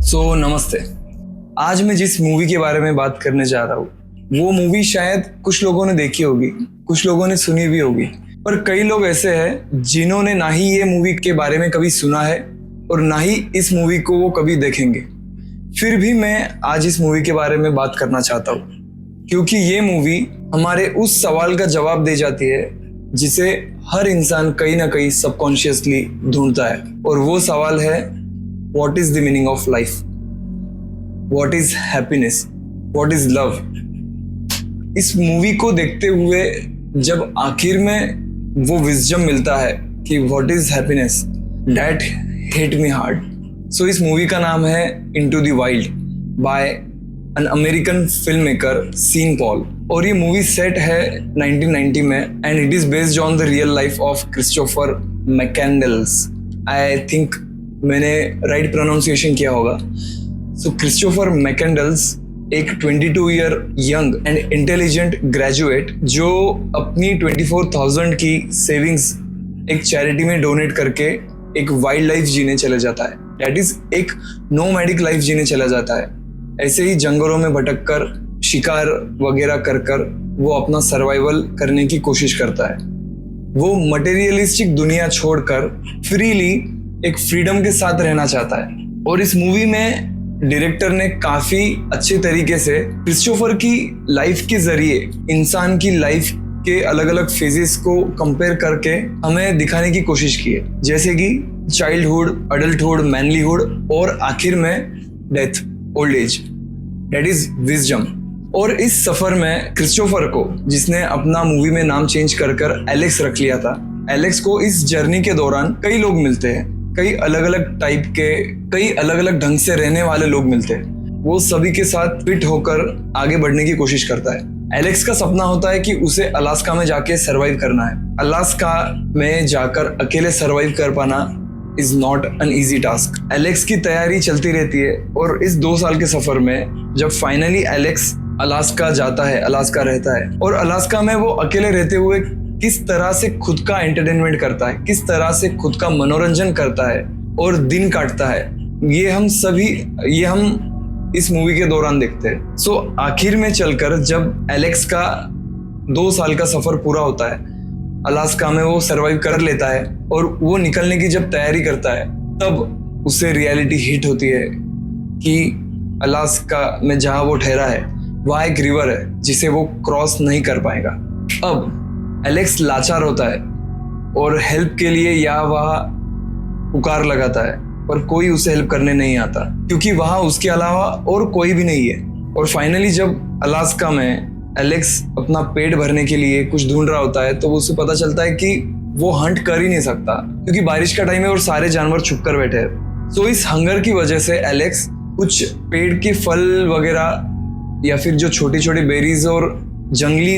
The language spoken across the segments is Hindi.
नमस्ते। आज मैं जिस मूवी के बारे में बात करने जा रहा हूँ वो मूवी शायद कुछ लोगों ने देखी होगी, कुछ लोगों ने सुनी भी होगी, पर कई लोग ऐसे हैं जिन्होंने ना ही ये मूवी के बारे में कभी सुना है और ना ही इस मूवी को वो कभी देखेंगे। फिर भी मैं आज इस मूवी के बारे में बात करना चाहता हूँ क्योंकि ये मूवी हमारे उस सवाल का जवाब दे जाती है जिसे हर इंसान कहीं ना कहीं सबकॉन्शियसली ढूंढता है, और वो सवाल है What is the meaning of life? What is happiness? What is love? इस मूवी को देखते हुए जब आखिर में वो विजडम मिलता है कि What is happiness? That hit me hard. So इस मूवी का नाम है Into the Wild by an American filmmaker Sean Paul, और ये मूवी सेट है 1990 में and it is based on the real life of Christopher McCandless. I think मैंने राइट प्रोनाउंसिएशन किया होगा। सो क्रिस्टोफर मैकेंडल्स एक 22 year young and intelligent graduate जो अपनी 24,000 की सेविंग्स एक चैरिटी में डोनेट करके एक वाइल्ड लाइफ जीने चले जाता है, दैट इज एक नोमैडिक लाइफ जीने चला जाता है। ऐसे ही जंगलों में भटक कर शिकार वगैरह कर वो अपना सर्वाइवल करने की कोशिश करता है। वो मटेरियलिस्टिक दुनिया छोड़कर फ्रीली एक फ्रीडम के साथ रहना चाहता है। और इस मूवी में डायरेक्टर ने काफी अच्छे तरीके से क्रिस्टोफर की लाइफ के जरिए इंसान की लाइफ के अलग अलग फेजेस को कंपेयर करके हमें दिखाने की कोशिश की है, जैसे कि चाइल्डहुड, अडल्टहुड, मैनलीहुड और आखिर में death, old age, that is wisdom. और इस सफर में क्रिस्टोफर को, जिसने अपना मूवी में नाम चेंज कर एलेक्स रख लिया था, एलेक्स को इस जर्नी के दौरान कई लोग मिलते हैं, कई अलग अलग टाइप के, कई अलग अलग ढंग से रहने वाले लोग मिलते हैं। वो सभी के साथ फिट होकर आगे बढ़ने की कोशिश करता है। एलेक्स का सपना होता है कि उसे अलास्का में जाके सरवाइव करना है। अलास्का में जाकर अकेले सरवाइव कर पाना is not an easy task. Alex की तैयारी चलती रहती है, और इस 2 साल के सफर में जब फाइनली एलेक्स अलास्का जाता है, अलास्का रहता है, और अलास्का में वो अकेले रहते हुए किस तरह से खुद का एंटरटेनमेंट करता है, किस तरह से खुद का मनोरंजन करता है और दिन काटता है, ये हम इस मूवी के दौरान देखते हैं। सो आखिर में चलकर जब एलेक्स का 2 साल का सफर पूरा होता है, अलास्का में वो सरवाइव कर लेता है और वो निकलने की जब तैयारी करता है, तब उसे रियलिटी हिट होती है कि अलास्का में जहाँ वो ठहरा है वहाँ एक रिवर है जिसे वो क्रॉस नहीं कर पाएगा। अब एलेक्स लाचार होता है और हेल्प के लिए यहाँ वहाँ पुकार लगाता है, पर कोई उसे हेल्प करने नहीं आता क्योंकि वहाँ उसके अलावा और कोई भी नहीं है। और फाइनली जब अलास्का में एलेक्स अपना पेट भरने के लिए कुछ ढूंढ रहा होता है, तो उसे पता चलता है कि वो हंट कर ही नहीं सकता क्योंकि बारिश का टाइम है और सारे जानवर छुप कर बैठे हैं। सो इस हंगर की वजह से एलेक्स कुछ पेड़ के फल वगैरह या फिर जो छोटी छोटी बेरीज और जंगली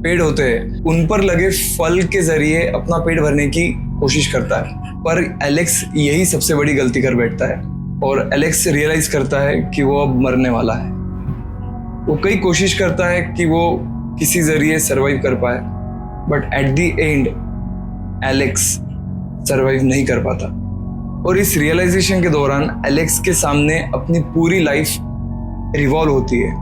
पेड़ होते हैं उन पर लगे फल के जरिए अपना पेट भरने की कोशिश करता है, पर एलेक्स यही सबसे बड़ी गलती कर बैठता है और एलेक्स रियलाइज करता है कि वो अब मरने वाला है। वो कई कोशिश करता है कि वो किसी जरिए सरवाइव कर पाए, but at the end Alex survive नहीं कर पाता। और इस रियलाइजेशन के दौरान एलेक्स के सामने अपनी पूरी लाइफ रिवॉल्व होती है।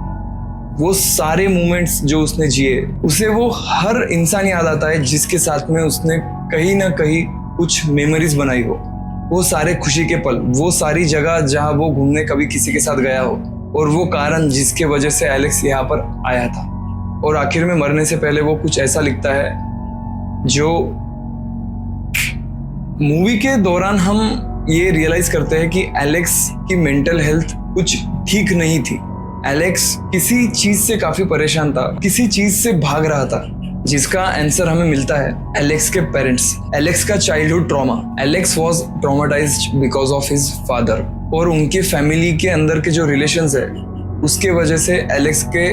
वो सारे मोमेंट्स जो उसने जिए, उसे वो हर इंसान याद आता है जिसके साथ में उसने कहीं ना कहीं कुछ मेमोरीज बनाई हो। वो सारे खुशी के पल, वो सारी जगह जहां वो घूमने कभी किसी के साथ गया हो, और वो कारण जिसके वजह से एलेक्स यहाँ पर आया था। और आखिर में मरने से पहले वो कुछ ऐसा लिखता है जो मूवी के दौरान हम ये रियलाइज करते हैं कि एलेक्स की मेंटल हेल्थ कुछ ठीक नहीं थी। एलेक्स किसी चीज से काफी परेशान था, किसी चीज से भाग रहा था, जिसका आंसर हमें मिलता है एलेक्स के पेरेंट्स, एलेक्स का childhood trauma. Alex was traumatized because of his father, और उनके फैमिली के अंदर के जो रिलेशंस है उसके वजह से एलेक्स के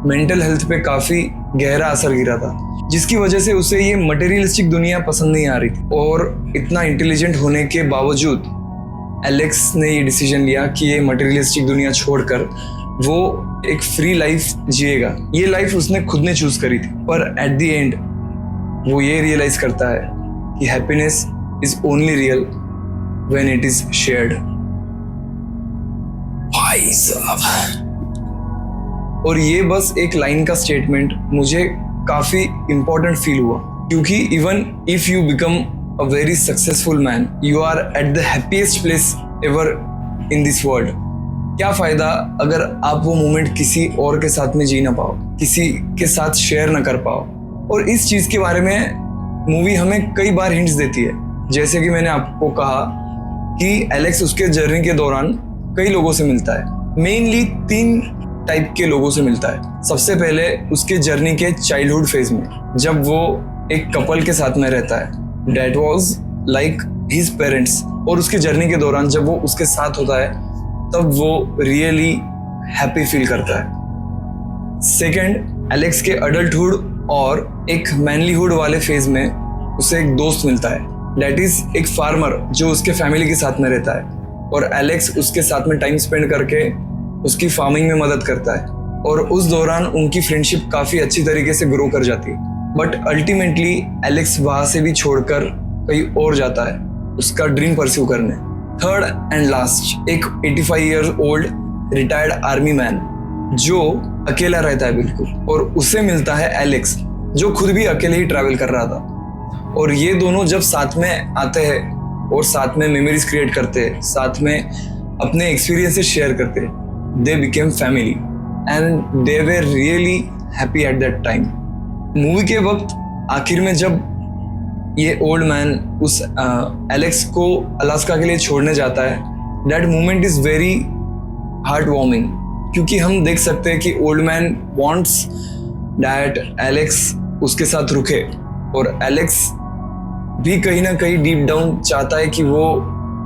मेंटल हेल्थ पे काफी गहरा असर गिरा था, जिसकी वजह से उसे ये मटेरियलिस्टिक दुनिया पसंद नहीं आ रही थी। और इतना इंटेलिजेंट होने के बावजूद एलेक्स ने ये डिसीजन लिया कि ये मटेरियलिस्टिक दुनिया छोड़कर वो एक फ्री लाइफ जिएगा। ये लाइफ उसने खुद ने चूज करी थी, पर एट द एंड वो ये रियलाइज करता है कि happiness is only real when it is shared. भाई साहब। और ये बस एक लाइन का स्टेटमेंट मुझे काफी इंपॉर्टेंट फील हुआ, क्योंकि even if you become a very successful man, you are at the happiest place ever in this world. क्या फायदा अगर आप वो मोमेंट किसी और के साथ में जी ना पाओ, किसी के साथ शेयर ना कर पाओ। और इस चीज के बारे में मूवी हमें कई बार हिंट्स देती है। जैसे कि मैंने आपको कहा कि एलेक्स उसके जर्नी के दौरान कई लोगों से मिलता है, मेनली 3 टाइप के लोगों से मिलता है। सबसे पहले उसके जर्नी के चाइल्डहुड फेज में, जब वो एक कपल के साथ में रहता है, that was like his parents. और उसके जर्नी के दौरान जब वो उसके साथ होता है, तब वो रियली हैप्पी फील करता है। सेकंड, एलेक्स के अडल्टहुड और एक मैनलीहुड वाले फेज में उसे एक दोस्त मिलता है, दैट इज एक फार्मर जो उसके फैमिली के साथ में रहता है। और एलेक्स उसके साथ में टाइम स्पेंड करके उसकी फार्मिंग में मदद करता है, और उस दौरान उनकी फ्रेंडशिप काफी अच्छी तरीके से ग्रो कर जाती है। बट अल्टीमेटली एलेक्स वहां से भी छोड़कर कहीं और जाता है उसका ड्रीम परस्यू करने। थर्ड एंड लास्ट, एक 85 year old retired army man जो अकेला रहता है बिल्कुल, और उससे मिलता है एलेक्स जो खुद भी अकेले ही ट्रैवल कर रहा था। और ये दोनों जब साथ में आते हैं और साथ में मेमोरीज क्रिएट करते हैं, साथ में अपने एक्सपीरियंसेस शेयर करते हैं, they became family and they were really happy at that time। Movie के वक्त आखिर में जब ये ओल्ड मैन उस एलेक्स को अलास्का के लिए छोड़ने जाता है, that moment is very heart warming, क्योंकि हम देख सकते हैं कि old man wants that Alex उसके साथ रुके, और एलेक्स भी कहीं ना कहीं डीप डाउन चाहता है कि वो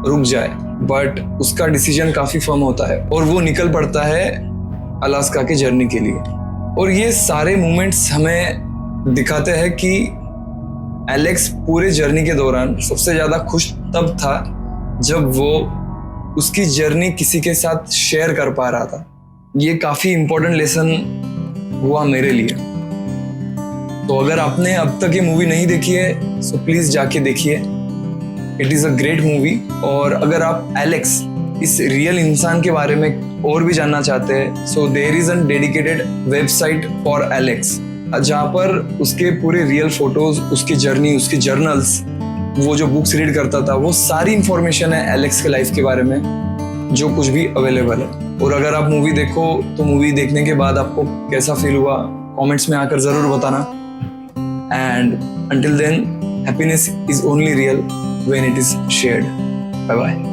रुक जाए, बट उसका डिसीजन काफी फर्म होता है और वो निकल पड़ता है अलास्का के जर्नी के लिए। और ये सारे मोमेंट्स हमें दिखाते हैं कि एलेक्स पूरे जर्नी के दौरान सबसे ज्यादा खुश तब था जब वो उसकी जर्नी किसी के साथ शेयर कर पा रहा था। ये काफी इंपॉर्टेंट लेसन हुआ मेरे लिए। तो अगर आपने अब तक ये मूवी नहीं देखी है, सो प्लीज जाके देखिए, it is a great movie. और अगर आप एलेक्स इस रियल इंसान के बारे में और भी जानना चाहते हैं, so there is a dedicated website for Alex, जहाँ पर उसके पूरे रियल फोटोज, उसकी जर्नी, उसकी जर्नल्स, वो जो बुक्स रीड करता था, वो सारी इंफॉर्मेशन है एलेक्स के लाइफ के बारे में जो कुछ भी अवेलेबल है। और अगर आप मूवी देखो तो मूवी देखने के बाद आपको कैसा फील हुआ कमेंट्स में आकर ज़रूर बताना। And until then, happiness is only real when it is shared. Bye bye.